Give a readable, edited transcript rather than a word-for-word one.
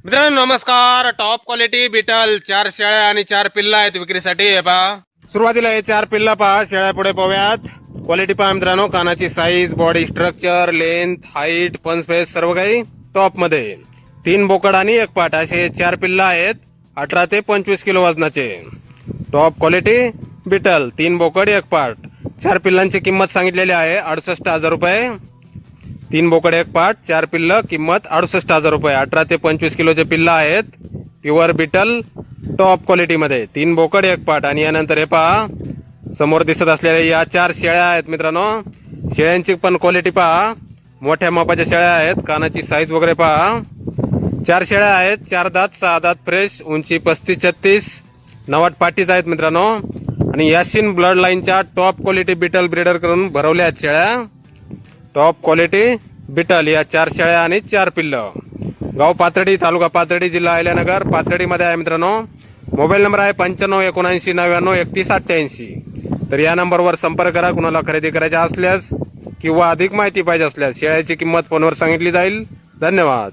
मित्रांनो नमस्कार. Top quality beetle 4 शेळ्या आणि 4 पिल्ला आहेत विक्रीसाठी. हे पहा, सुरुवातीला हे 4 पिल्ला पहा. शेळ्या पुढे पाहूयात. क्वालिटी पहा मित्रांनो, कानाची size, body structure, length, height, पंच फेस सर्व काही टॉप मध्ये. 3 बोकड आणि 1 पाट असे 4 पिल्ला आहेत. 18 ते 25 किलो वजनाचे. टॉप क्वालिटी बिटल, 3 बोकड 1 पाट. 4 पिल्लांची किंमत सांगितलेली आहे 68,000 रुपये. 3 बोकड 1 पाट, 4 पिल्ल, किंमत 68,000 रुपये. 18 ते 25 किलोचे पिल्ल आहेत. प्युअर बिटल टॉप क्वालिटी मध्ये. 3 बोकड 1 पाट. आणि यानंतर हे पहा, समोर दिसत असलेल्या या 4 शेळ्या आहेत मित्रांनो. शेळ्यांची पण क्वालिटी पहा, मोठ्या मापाच्या शेळ्या आहेत. कानाची साईज वगैरे पहा. 4 शेळ्या आहेत. 4 दात, 6 दात फ्रेश, उंची 35-36, 90 पाटीच आहेत मित्रांनो. आणि याशिन ब्लड लाईनच्या टॉप क्वालिटी बिटल ब्रीडर करून भरवल्या आहेत शेळ्या. टॉप क्वालिटी बिटल या 4 शेळ्या आणि 4 पिल्ल. गाव पाथर्डी, तालुका पाथर्डी, जिल्हा अहिल्यानगर, पाथर्डी मध्ये आहे मित्रांनो. मोबाईल नंबर आहे 9579903188. तर या नंबरवर संपर्क करा कुणाला खरेदी करायचे असल्यास किंवा अधिक माहिती पाहिजे असल्यास. शेळ्याची किंमत फोनवर सांगितली जाईल. धन्यवाद.